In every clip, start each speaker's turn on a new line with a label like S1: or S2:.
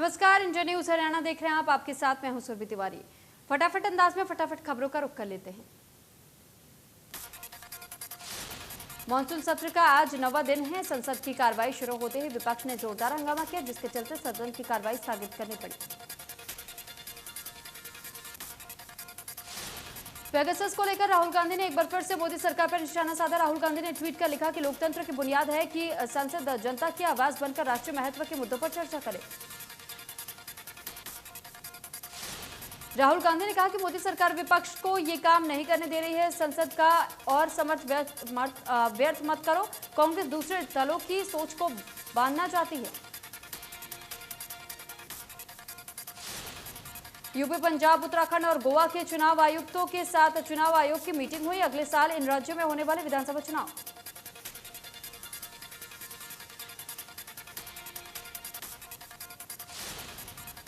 S1: नमस्कार, India news Haryana देख रहे हैं आप। आपके साथ मैं हूं सुरभि तिवारी। फटाफट अंदाज में फटाफट खबरों का रुख कर लेते हैं। मॉनसून सत्र का आज 9वां दिन है। संसद की कार्रवाई शुरू होते ही विपक्ष ने जोरदार हंगामा किया, जिसके चलते सदन की कार्रवाई स्थगित करनी पड़ी। पेगासस को लेकर राहुल गांधी ने एक बार फिर से मोदी सरकार पर निशाना साधा। राहुल गांधी ने ट्वीट कर लिखा कि लोकतंत्र की बुनियाद है कि संसद जनता की आवाज बनकर राष्ट्रीय महत्व के मुद्दों पर चर्चा करे। राहुल गांधी ने कहा कि मोदी सरकार विपक्ष को ये काम नहीं करने दे रही है। संसद का और समर्थ व्यर्थ मत करो। कांग्रेस दूसरे दलों की सोच को बांधना चाहती है। यूपी, पंजाब, उत्तराखंड और गोवा के चुनाव आयुक्तों के साथ चुनाव आयोग की मीटिंग हुई। अगले साल इन राज्यों में होने वाले विधानसभा चुनाव।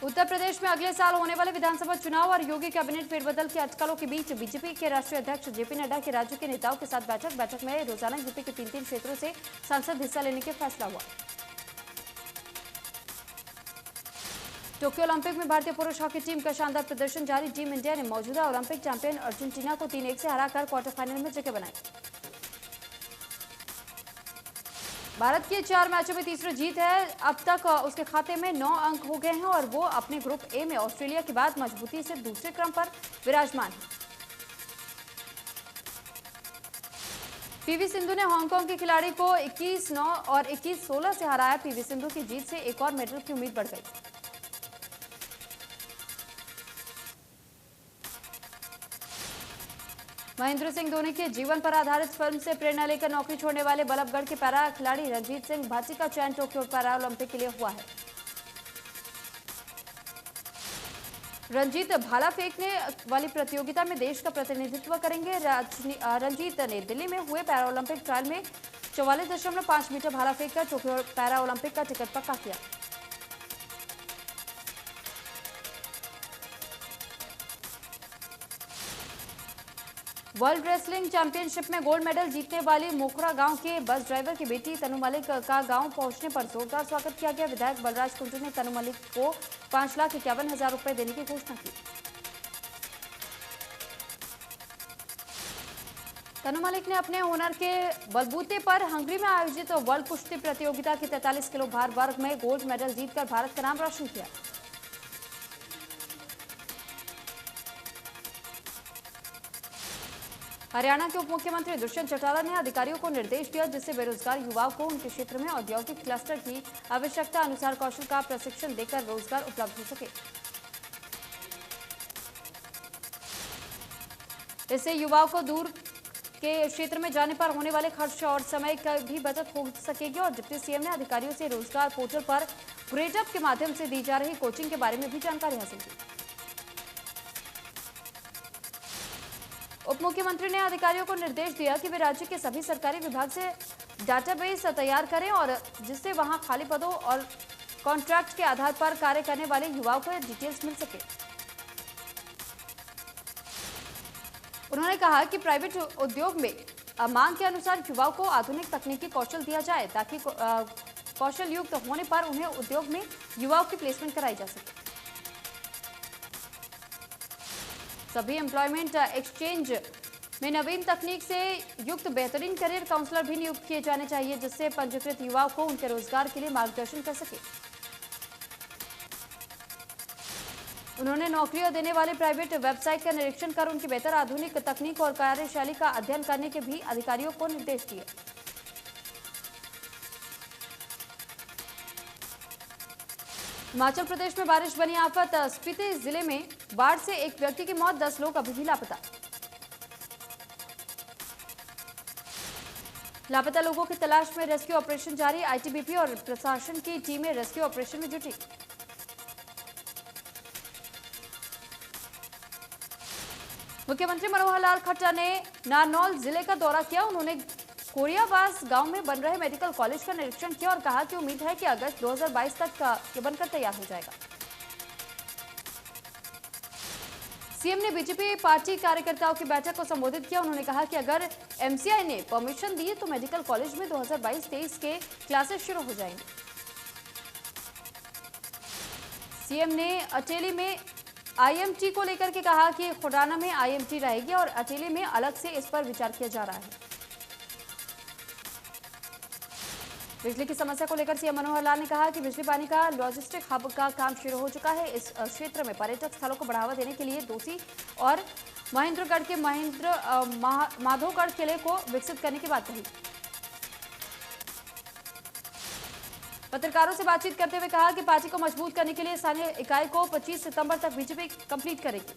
S1: उत्तर प्रदेश में अगले साल होने वाले विधानसभा चुनाव और योगी कैबिनेट फेरबदल की अटकलों के बीच बीजेपी के राष्ट्रीय अध्यक्ष जेपी नड्डा के राज्य के नेताओं के साथ बैठक में रोजाना यूपी के 3 क्षेत्रों से सांसद हिस्सा लेने का फैसला हुआ। टोक्यो ओलंपिक में भारतीय पुरुष हॉकी टीम का शानदार प्रदर्शन जारी। टीम इंडिया ने मौजूदा ओलंपिक चैंपियन अर्जेंटीना को 3-1 से हराकर क्वार्टर फाइनल में जगह बनाई। भारत के 4 मैचों में तीसरी जीत है। अब तक उसके खाते में 9 अंक हो गए हैं और वो अपने ग्रुप ए में ऑस्ट्रेलिया के बाद मजबूती से दूसरे क्रम पर विराजमान है। पीवी सिंधु ने हांगकांग के खिलाड़ी को 21-9 और 21-16 से हराया। पीवी सिंधु की जीत से एक और मेडल की उम्मीद बढ़ गई। महेंद्र सिंह धोनी के जीवन पर आधारित फिल्म से प्रेरणा लेकर नौकरी छोड़ने वाले बल्लभगढ़ के पैरा खिलाड़ी रणजीत सिंह भाटी का चयन टोक्यो पैरा ओलंपिक के लिए हुआ है। रंजीत भाला फेंकने वाली प्रतियोगिता में देश का प्रतिनिधित्व करेंगे। रंजीत ने दिल्ली में हुए पैरा ओलंपिक ट्रायल में 44.5 मीटर भाला फेंककर टोक्यो पैरा ओलंपिक का टिकट पक्का किया। वर्ल्ड रेसलिंग चैंपियनशिप में गोल्ड मेडल जीतने वाली मोखरा गांव के बस ड्राइवर की बेटी तनु मलिक का गांव पहुंचने पर जोरदार स्वागत किया गया। विधायक बलराज कुंडू ने तनु मलिक को 5,51,000 रुपए देने की घोषणा की। तनु मलिक ने अपने हुनर के बलबूते पर हंगरी में आयोजित वर्ल्ड कुश्ती प्रतियोगिता के 43 किलो भार वर्ग में गोल्ड मेडल जीतकर भारत का नाम रोशन किया। हरियाणा के उप मुख्यमंत्री दुष्यंत चौटाला ने अधिकारियों को निर्देश दिया, जिससे बेरोजगार युवाओं को उनके क्षेत्र में औद्योगिक क्लस्टर की आवश्यकता अनुसार कौशल का प्रशिक्षण देकर रोजगार उपलब्ध हो सके। इससे युवाओं को दूर के क्षेत्र में जाने पर होने वाले खर्च और समय का भी बचत हो सकेगी। और डिप्टी सीएम ने अधिकारियों से रोजगार पोर्टल पर ग्रेडअप के माध्यम से दी जा रही कोचिंग के बारे में भी जानकारी हासिल की। उप मुख्यमंत्री ने अधिकारियों को निर्देश दिया कि वे राज्य के सभी सरकारी विभाग से डाटाबेस तैयार करें और जिससे वहां खाली पदों और कॉन्ट्रैक्ट के आधार पर कार्य करने वाले युवाओं को डिटेल्स मिल सके। उन्होंने कहा कि प्राइवेट उद्योग में मांग के अनुसार युवाओं को आधुनिक तकनीकी कौशल दिया जाए, ताकि कौशल युक्त होने पर उन्हें उद्योग में युवाओं की प्लेसमेंट कराई जा सके। सभी एम्प्लॉयमेंट एक्सचेंज में नवीन तकनीक से युक्त बेहतरीन करियर काउंसलर भी नियुक्त किए जाने चाहिए, जिससे पंजीकृत युवाओं को उनके रोजगार के लिए मार्गदर्शन कर सके। उन्होंने नौकरियां देने वाले प्राइवेट वेबसाइट का निरीक्षण कर उनकी बेहतर आधुनिक तकनीक और कार्यशैली का अध्ययन करने के भी अधिकारियों को निर्देश दिए। हिमाचल प्रदेश में बारिश बनी आफत। स्पीति जिले में बाढ़ से एक व्यक्ति की मौत, 10 लोग अभी भी लापता। लापता लोगों की तलाश में रेस्क्यू ऑपरेशन जारी। आईटीबीपी और प्रशासन की टीमें रेस्क्यू ऑपरेशन में जुटी। मुख्यमंत्री मनोहर लाल खट्टर ने नारनौल जिले का दौरा किया। उन्होंने कोरियावास गांव में बन रहे मेडिकल कॉलेज का निरीक्षण किया और कहा कि उम्मीद है कि अगस्त 2022 तक ये बनकर तैयार हो जाएगा। सीएम ने बीजेपी पार्टी कार्यकर्ताओं की बैठक को संबोधित किया। उन्होंने कहा कि अगर एमसीआई ने परमिशन दी तो मेडिकल कॉलेज में 2022-23 के क्लासेस शुरू हो जाएंगे। सीएम ने अटेली में आईएमटी को लेकर के कहा कि खुराना में आईएमटी रहेगी और अटेली में अलग से इस पर विचार किया जा रहा है। बिजली की समस्या को लेकर सीएम मनोहर लाल ने कहा कि बिजली पानी का लॉजिस्टिक हब का काम शुरू हो चुका है। इस क्षेत्र में पर्यटक स्थलों को बढ़ावा देने के लिए दोसी और महेंद्रगढ़ के माधोगढ़ किले को विकसित करने की बात कही। पत्रकारों से बातचीत करते हुए कहा कि पार्टी को मजबूत करने के लिए स्थानीय इकाई को 25 सितंबर तक बीजेपी कंप्लीट करेगी।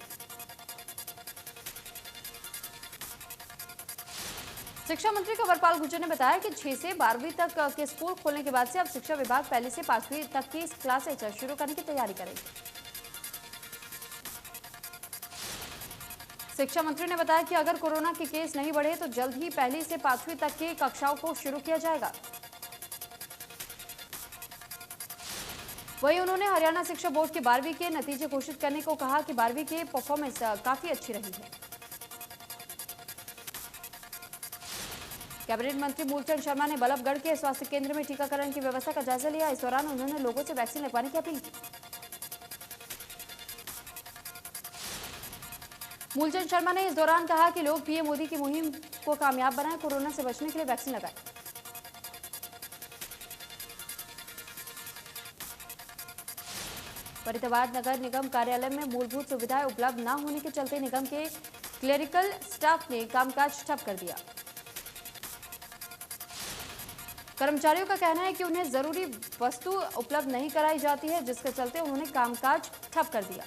S1: शिक्षा मंत्री कंवरपाल गुर्जर ने बताया कि 6 से 12वीं तक के स्कूल खोलने के बाद से अब शिक्षा विभाग पहली से 5वीं तक की क्लासेज शुरू करने की तैयारी करेगी। शिक्षा मंत्री ने बताया कि अगर कोरोना के केस नहीं बढ़े तो जल्द ही पहली से 5वीं तक की कक्षाओं को शुरू किया जाएगा। वहीं उन्होंने हरियाणा शिक्षा बोर्ड के 12वीं के नतीजे घोषित करने को कहा कि 12वीं की परफॉर्मेंस काफी अच्छी रही है। कैबिनेट मंत्री मूलचंद शर्मा ने बल्लभगढ़ के स्वास्थ्य केंद्र में टीकाकरण की व्यवस्था का जायजा लिया। इस दौरान उन्होंने लोगों से वैक्सीन लगवाने की अपील की। मूलचंद शर्मा ने इस दौरान कहा कि लोग पीएम मोदी की मुहिम को कामयाब बनाएं, कोरोना से बचने के लिए वैक्सीन लगाएं। फरीदाबाद नगर निगम कार्यालय में मूलभूत सुविधाएं उपलब्ध न होने के चलते निगम के क्लेरिकल स्टाफ ने कामकाज ठप कर दिया। कर्मचारियों का कहना है कि उन्हें जरूरी वस्तु उपलब्ध नहीं कराई जाती है, जिसके चलते उन्होंने कामकाज ठप कर दिया।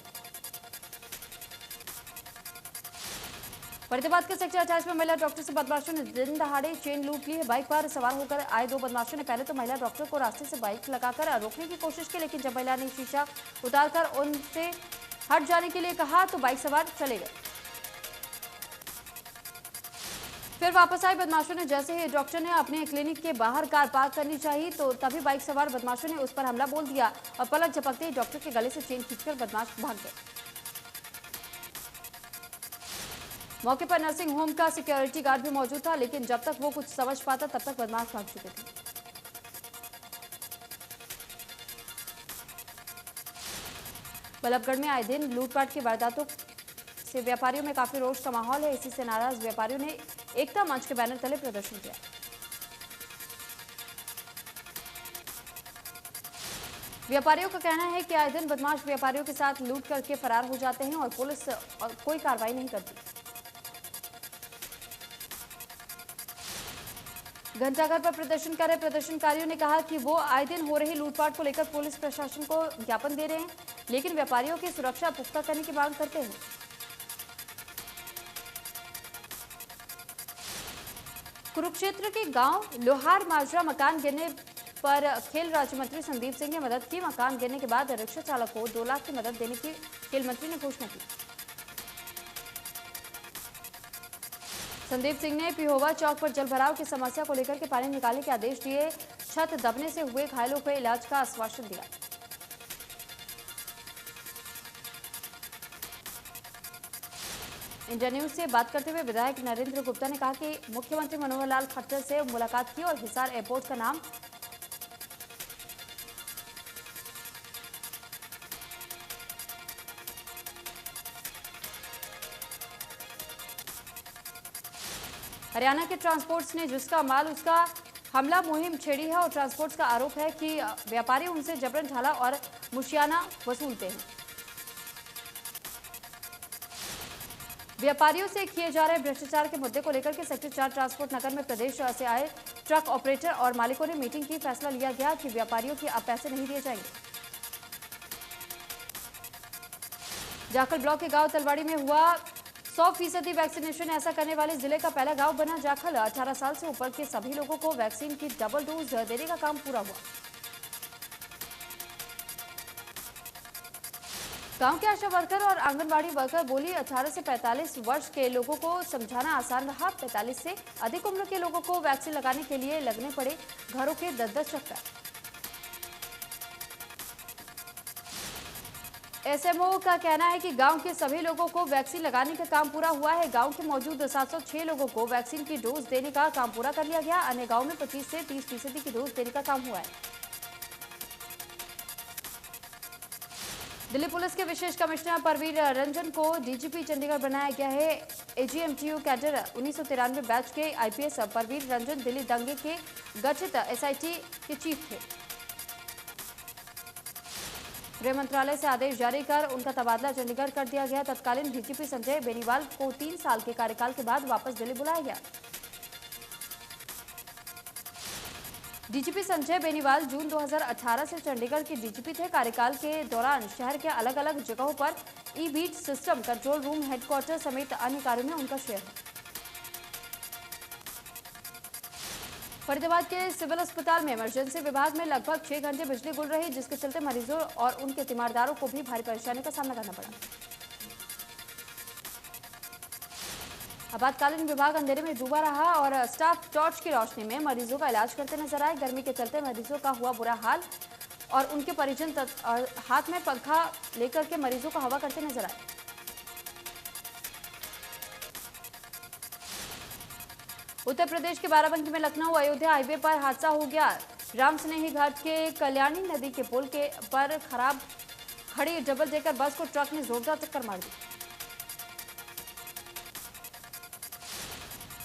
S1: फरीदाबाद के सेक्टर 28 में महिला डॉक्टर से बदमाशों ने दिन दहाड़े चेन लूट ली है। बाइक पर सवार होकर आए 2 बदमाशों ने पहले तो महिला डॉक्टर को रास्ते से बाइक लगाकर रोकने की कोशिश की, लेकिन जब महिला ने शीशा उतारकर उनसे हट जाने के लिए कहा तो बाइक सवार चले गए। फिर वापस आए बदमाशों ने जैसे ही डॉक्टर ने अपने क्लिनिक के बाहर कार पार्क करनी चाहिए तो तभी बाइक सवार बदमाशों ने उस पर हमला बोल दिया और पलक झपकते ही डॉक्टर के गले से चेन खींचकर बदमाश भाग गए। मौके पर नर्सिंग होम का सिक्योरिटी गार्ड भी मौजूद था, लेकिन जब तक वो कुछ समझ पाता तब तक बदमाश भाग चुके थे। बल्लभगढ़ में आए दिन लूटपाट की वारदातों से व्यापारियों में काफी रोष का माहौल है। इसी से नाराज व्यापारियों ने एकता मंच के बैनर तले प्रदर्शन किया। व्यापारियों का कहना है कि आए दिन बदमाश व्यापारियों के साथ लूट करके फरार हो जाते हैं और पुलिस कोई कार्रवाई नहीं करती। घंटाघर पर प्रदर्शन कर रहे प्रदर्शनकारियों ने कहा कि वो आए दिन हो रही लूटपाट को लेकर पुलिस प्रशासन को ज्ञापन दे रहे हैं, लेकिन व्यापारियों की सुरक्षा पुख्ता करने की मांग करते हैं। कुरुक्षेत्र के गांव लोहार माजरा मकान गिरने पर खेल राज्य मंत्री संदीप सिंह ने मदद की। मकान गिरने के बाद रिक्शा चालक को 2 लाख की मदद देने की खेल मंत्री ने घोषणा की। संदीप सिंह ने पिहोवा चौक पर जल भराव की समस्या को लेकर के पानी निकालने के आदेश दिए। छत दबने से हुए घायलों को इलाज का आश्वासन दिया। इंडिया न्यूज से बात करते हुए विधायक नरेंद्र गुप्ता ने कहा कि मुख्यमंत्री मनोहर लाल खट्टर से मुलाकात की और हिसार एयरपोर्ट का नाम हरियाणा के ट्रांसपोर्ट्स ने जिसका माल उसका हमला मुहिम छेड़ी है और ट्रांसपोर्ट्स का आरोप है कि व्यापारी उनसे जबरन ढाला और मुशियाना वसूलते हैं। व्यापारियों से किए जा रहे भ्रष्टाचार के मुद्दे को लेकर के सेक्टर 4 ट्रांसपोर्ट नगर में प्रदेश से आए ट्रक ऑपरेटर और मालिकों ने मीटिंग की। फैसला लिया गया कि व्यापारियों की अब पैसे नहीं दिए जाएंगे। जाखल ब्लॉक के गांव तलवाड़ी में हुआ 100% वैक्सीनेशन। ऐसा करने वाले जिले का पहला गांव बना जाखल। 18 साल से ऊपर के सभी लोगों को वैक्सीन की डबल डोज देने का काम पूरा हुआ। गांव के आशा वर्कर और आंगनबाड़ी वर्कर बोली 18 से 45 वर्ष के लोगों को समझाना आसान रहा। 45 से अधिक उम्र के लोगों को वैक्सीन लगाने के लिए लगने पड़े घरों के 10-10 चक्कर। एसएमओ का कहना है कि गांव के सभी लोगों को वैक्सीन लगाने का काम पूरा हुआ है। गांव के मौजूद 706 लोगों को वैक्सीन की डोज देने का काम पूरा कर लिया गया। अन्य गांव में 25 से 30% की डोज देने का काम हुआ है। दिल्ली पुलिस के विशेष कमिश्नर परवीर रंजन को डीजीपी चंडीगढ़ बनाया गया है। एजीएमटीयू कैडर 1993 बैच के आईपीएस परवीर रंजन दिल्ली दंगे के गठित एसआईटी के चीफ थे। गृह मंत्रालय से आदेश जारी कर उनका तबादला चंडीगढ़ कर दिया गया। तत्कालीन डीजीपी संजय बेनीवाल को 3 साल के कार्यकाल के बाद वापस दिल्ली बुलाया गया। डीजीपी संजय बेनीवाल जून 2018 से चंडीगढ़ के डीजीपी थे। कार्यकाल के दौरान शहर के अलग अलग जगहों पर ई-बीट सिस्टम, कंट्रोल रूम, हेडक्वार्टर समेत अन्य कार्यों में उनका शेयर है। फरीदाबाद के सिविल अस्पताल में इमरजेंसी विभाग में लगभग 6 घंटे बिजली गुल रही, जिसके चलते मरीजों और उनके तीमारदारों को भी भारी परेशानी का सामना करना पड़ा। आपातकालीन विभाग अंधेरे में डूबा रहा और स्टाफ टॉर्च की रोशनी में मरीजों का इलाज करते नजर आए। गर्मी के चलते मरीजों का हुआ बुरा हाल और उनके परिजन हाथ में पंखा लेकर के मरीजों को हवा करते नजर आए। उत्तर प्रदेश के बाराबंकी में लखनऊ अयोध्या हाईवे पर हादसा हो गया। रामस्नेही घाट के कल्याणी नदी के पुल के पर खड़ी डबल डेकर बस को ट्रक ने जोरदार टक्कर मार दी।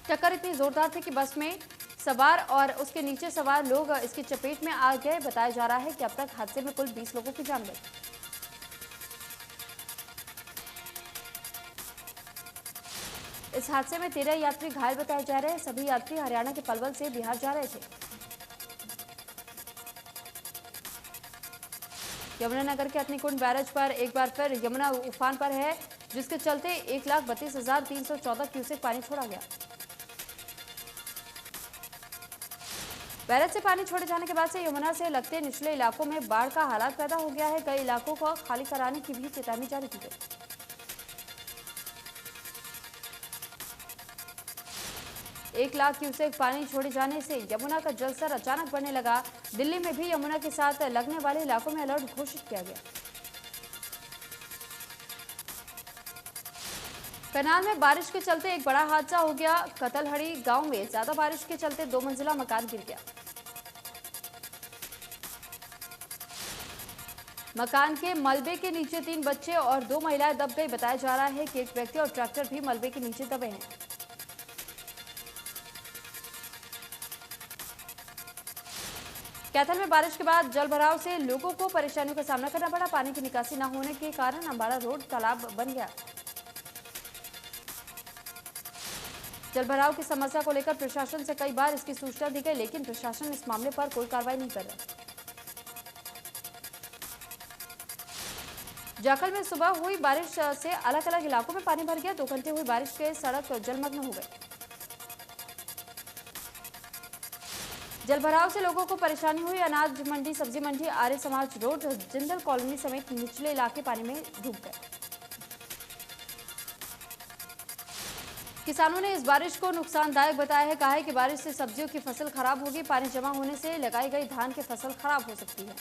S1: टक्कर इतनी जोरदार थी कि बस में सवार और उसके नीचे सवार लोग इसकी चपेट में आ गए। बताया जा रहा है कि अब तक हादसे में कुल 20 लोगों की जान गई। इस हादसे में 13 यात्री घायल बताए जा रहे हैं। सभी यात्री हरियाणा के पलवल से बिहार जा रहे थे। यमुनानगर के अग्निकुंड बैराज पर एक बार फिर यमुना उफान पर है, जिसके चलते 1,32,314 क्यूसेक पानी छोड़ा गया। बैराज से पानी छोड़े जाने के बाद से यमुना से लगते निचले इलाकों में बाढ़ का हालात पैदा हो गया है। कई इलाकों को खाली कराने की भी चेतावनी जारी की गई। एक लाख क्यूसेक पानी छोड़े जाने से यमुना का जलस्तर अचानक बढ़ने लगा। दिल्ली में भी यमुना के साथ लगने वाले इलाकों में अलर्ट घोषित किया गया। करनाल में बारिश के चलते एक बड़ा हादसा हो गया। कतलहड़ी गांव में ज्यादा बारिश के चलते 2 मंजिला मकान गिर गया। मकान के मलबे के नीचे 3 बच्चे और 2 महिलाएं दब गई। बताया जा रहा है कि एक व्यक्ति और ट्रैक्टर भी मलबे के नीचे दबे हैं। कैथल में बारिश के बाद जलभराव से लोगों को परेशानियों का सामना करना पड़ा। पानी की निकासी न होने के कारण अम्बाड़ा रोड तालाब बन गया। जलभराव की समस्या को लेकर प्रशासन से कई बार इसकी सूचना दी गई, लेकिन प्रशासन इस मामले पर कोई कार्रवाई नहीं कर रहा। जाखल में सुबह हुई बारिश से अलग अलग इलाकों में पानी भर गया। 2 घंटे हुई बारिश के सड़क जलमग्न हो गए। जलभराव से लोगों को परेशानी हुई। अनाज मंडी, सब्जी मंडी, आर्य समाज रोड, जिंदल कॉलोनी समेत निचले इलाके पानी में डूब गए। किसानों ने इस बारिश को नुकसानदायक बताया है। कहा है कि बारिश से सब्जियों की फसल खराब होगी। पानी जमा होने से लगाई गई धान की फसल खराब हो सकती है।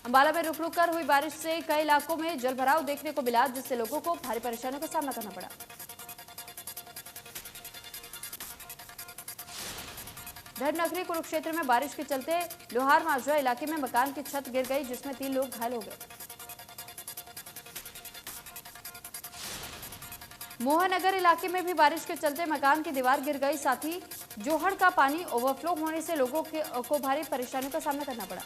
S1: अम्बाला में रुक रुक कर हुई बारिश से कई इलाकों में जलभराव देखने को मिला, जिससे लोगों को भारी परेशानियों का सामना करना पड़ा। धर्मनगरी कुरुक्षेत्र में बारिश के चलते लोहार माजरा इलाके में मकान की छत गिर गई, जिसमें 3 लोग घायल हो गए। मोहनगर इलाके में भी बारिश के चलते मकान की दीवार गिर गई। साथ ही जोहड़ का पानी ओवरफ्लो होने से लोगों को भारी परेशानियों का सामना करना पड़ा।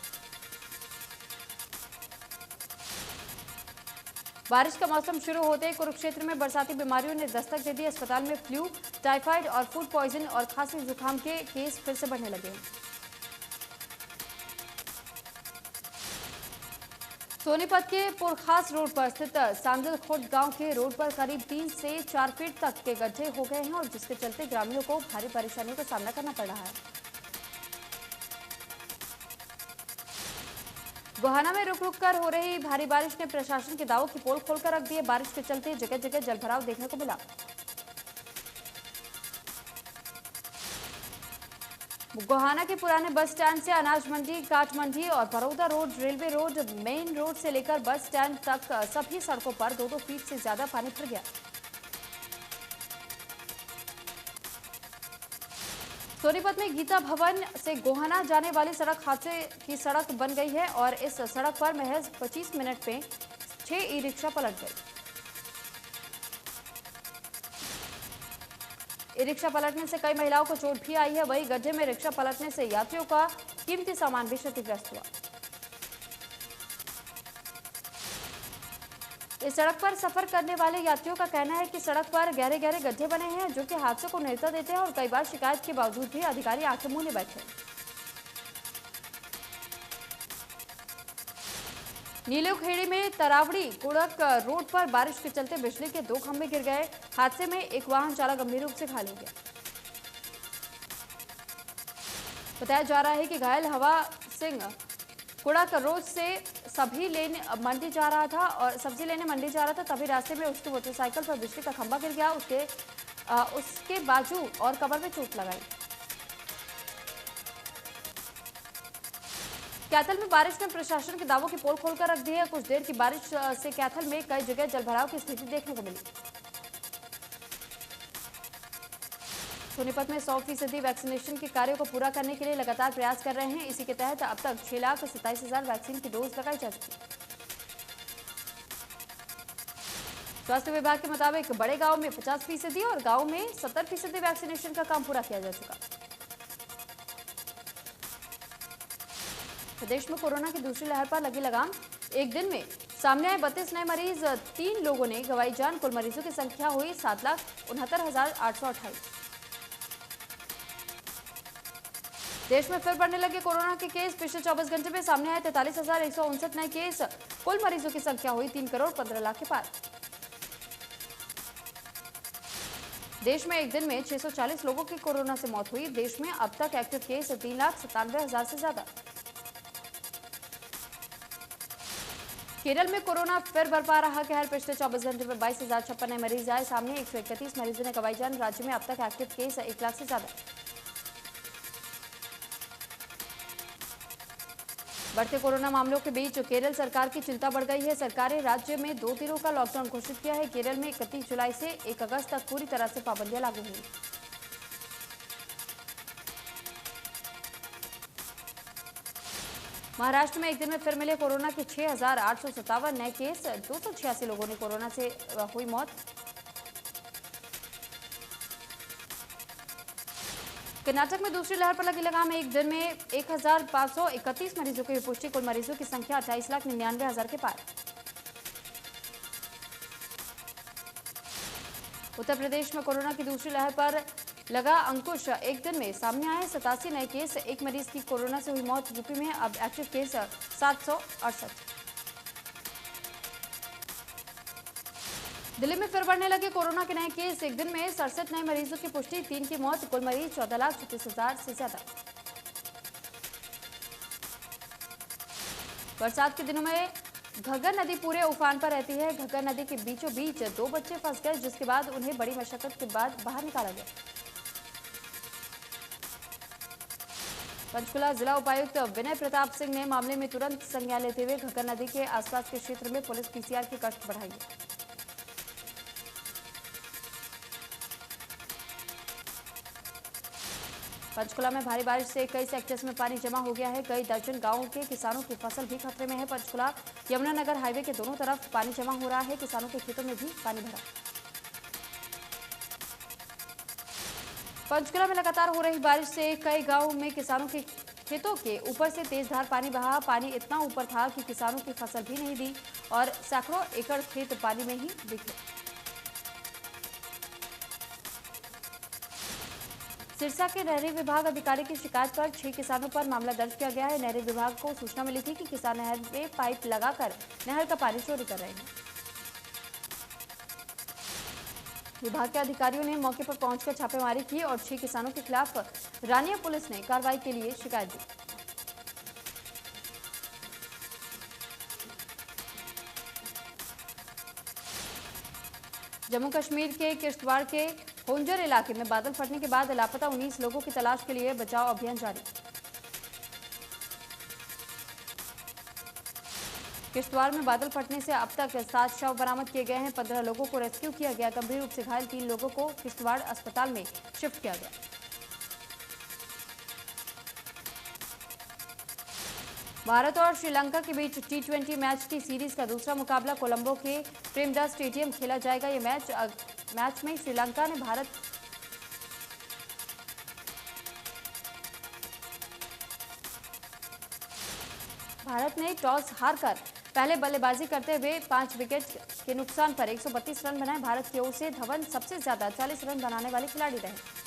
S1: बारिश का मौसम शुरू होते ही कुरुक्षेत्र में बरसाती बीमारियों ने दस्तक दे दी। अस्पताल में फ्लू, टाइफाइड और फूड पॉइजन और खांसी जुकाम के केस फिर से बढ़ने लगे। सोनीपत के पुरखास रोड पर स्थित सांदल खुर्द गांव के रोड पर करीब 3 से 4 फीट तक के गड्ढे हो गए हैं और जिसके चलते ग्रामीणों को भारी परेशानियों का सामना करना पड़ रहा है। गोहाना में रुक रुक कर हो रही भारी बारिश ने प्रशासन के दावों की पोल खोलकर रख दिए। बारिश के चलते जगह जगह जलभराव देखने को मिला। गोहाना के पुराने बस स्टैंड से अनाज मंडी, काट मंडी और Baroda road, railway road, main road से लेकर बस स्टैंड तक सभी सड़कों पर 2-2 फीट से ज्यादा पानी भर गया। सोनीपत में गीता भवन से गोहाना जाने वाली सड़क हादसे की सड़क बन गई है और इस सड़क पर महज 25 मिनट में 6 ई रिक्शा पलट गई। ई रिक्शा पलटने से कई महिलाओं को चोट भी आई है। वहीं गड्ढे में रिक्शा पलटने से यात्रियों का कीमती सामान भी क्षतिग्रस्त हुआ। इस सड़क पर सफर करने वाले यात्रियों का कहना है कि सड़क पर गहरे गहरे गड्ढे बने हैं जो कि हादसे को नेता देते हैं और कई बार शिकायत के बावजूद भी अधिकारी आंखें मूंदे बैठे। नीलोखेड़ी में तरावड़ी कुड़क रोड पर बारिश के चलते बिजली के 2 खंभे गिर गए। हादसे में एक वाहन चालक गंभीर रूप से घायल हो गया। बताया जा रहा है कि घायल हवा सिंह कुड़क रोड से सब्जी लेने मंडी जा रहा था तभी रास्ते में उसकी मोटरसाइकिल पर बिजली का खंभा गिर गया। उसके बाजू और कमर में चोट लगाई। कैथल में बारिश ने प्रशासन के दावों की पोल खोलकर रख दी है। कुछ देर की बारिश से कैथल में कई जगह जलभराव की स्थिति देखने को मिली। सोनीपत में 100% वैक्सीनेशन के कार्यों को पूरा करने के लिए लगातार प्रयास कर रहे हैं। इसी के तहत अब तक 6,27,000 वैक्सीन की डोज लगाई जा चुकी है। स्वास्थ्य विभाग के मुताबिक बड़े गांव में 50% और गांव में 70% वैक्सीनेशन का काम पूरा किया जा चुका। प्रदेश में कोरोना की दूसरी लहर पर लगी लगाम। एक दिन में सामने आए 32 नए मरीज, 3 लोगों ने गंवाई जान। कुल मरीजों की संख्या हुई 7,69,828। देश में फिर बढ़ने लगे कोरोना के केस। पिछले 24 घंटे में सामने आए 43,159 नए केस। कुल मरीजों की संख्या हुई 3,15,00,000 के पार। देश में एक दिन में 640 लोगों की कोरोना से मौत हुई। देश में अब तक एक्टिव केस 3,97,000 से ज्यादा। केरल में कोरोना फिर बरपा रहा कहर। पिछले 24 घंटे में 22,056 नए मरीज आए सामने। 131 मरीजों ने गंवाई जान। राज्य में अब तक एक्टिव केस 1 लाख से ज्यादा। बढ़ते कोरोना मामलों के बीच केरल सरकार की चिंता बढ़ गई है। सरकार ने राज्य में 2 दिनों का लॉकडाउन घोषित किया है। केरल में 31 जुलाई से 1 अगस्त तक पूरी तरह से पाबंदियां लागू हुई। महाराष्ट्र में एक दिन में फिर मिले कोरोना के 6,857 नए केस। 286 लोगों ने कोरोना से हुई मौत। कर्नाटक में दूसरी लहर पर लगी लगाम। एक दिन में 1,531 मरीजों की पुष्टि। कुल मरीजों की संख्या 28,99,000 के पार। उत्तर प्रदेश में कोरोना की दूसरी लहर पर लगा अंकुश। एक दिन में सामने आए 87 नए केस। 1 मरीज की कोरोना से हुई मौत। यूपी में अब एक्टिव केस 768। दिल्ली में फिर बढ़ने लगे कोरोना के नए केस। एक दिन में 67 नए मरीजों की पुष्टि। 3 की मौत। कुल मरीज 14,36,000 से ज्यादा। बरसात के दिनों में घग्गर नदी पूरे उफान पर रहती है। घग्गर नदी के बीचों बीच 2 बच्चे फंस गए जिसके बाद उन्हें बड़ी मशक्कत के बाद बाहर निकाला गया। पंचकुला जिला उपायुक्त विनय प्रताप सिंह ने मामले में तुरंत संज्ञान लेते हुए घग्गर नदी के आसपास के क्षेत्र में पुलिस पीसीआर की गश्त बढ़ाई है। पंचकुला में भारी बारिश से कई सेक्टर्स में पानी जमा हो गया है। कई दर्जन गांवों के किसानों की फसल भी खतरे में है। पंचकुला यमुनानगर हाईवे के दोनों तरफ पानी जमा हो रहा है। किसानों के खेतों में भी पानी भरा। पंचकुला में लगातार हो रही बारिश से कई गांवों में किसानों के खेतों के ऊपर से तेजधार पानी बहा। पानी इतना ऊपर था कि किसानों की फसल भी नहीं दी और सैकड़ों एकड़ खेत पानी में ही बिखरे। सिरसा के नहरी विभाग अधिकारी की शिकायत पर 6 किसानों पर मामला दर्ज किया गया है। नहरी विभाग को सूचना मिली थी कि किसान नहर में पाइप लगाकर नहर का पानी चोरी कर रहे हैं। विभाग के अधिकारियों ने मौके पर पहुंचकर छापेमारी की और 6 किसानों के खिलाफ रानिया पुलिस ने कार्रवाई के लिए शिकायत दी। जम्मू कश्मीर के किश्तवाड़ के होंजर इलाके में बादल फटने के बाद लापता 19 लोगों की तलाश के लिए बचाव अभियान जारी। किश्तवाड़ में बादल फटने से अब तक 7 शव बरामद किए गए हैं। 15 लोगों को रेस्क्यू किया गया। गंभीर रूप से घायल 3 लोगों को किश्तवाड़ अस्पताल में शिफ्ट किया गया। भारत और श्रीलंका के बीच T20 मैच की सीरीज का दूसरा मुकाबला कोलंबो के प्रेमदास स्टेडियम खेला जाएगा। ये मैच में श्रीलंका ने भारत ने टॉस हारकर पहले बल्लेबाजी करते हुए 5 विकेट के नुकसान पर 132 रन बनाए। भारत की ओर से धवन सबसे ज्यादा 40 रन बनाने वाले खिलाड़ी रहे।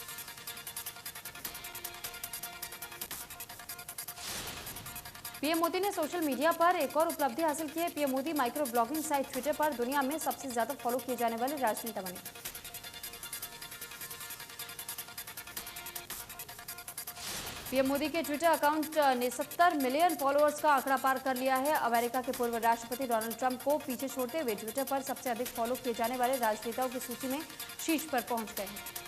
S1: पीएम मोदी ने सोशल मीडिया पर एक और उपलब्धि हासिल की है। PM Modi micro blogging site Twitter पर दुनिया में सबसे ज्यादा फॉलो किए जाने वाले राजनेता बने। पीएम मोदी के ट्विटर अकाउंट ने 70 मिलियन फॉलोअर्स का आंकड़ा पार कर लिया है। अमेरिका के पूर्व राष्ट्रपति डोनाल्ड ट्रंप को पीछे छोड़ते हुए ट्विटर पर सबसे अधिक फॉलो किए जाने वाले राजनेताओं की सूची में शीर्ष पर पहुंच गए हैं।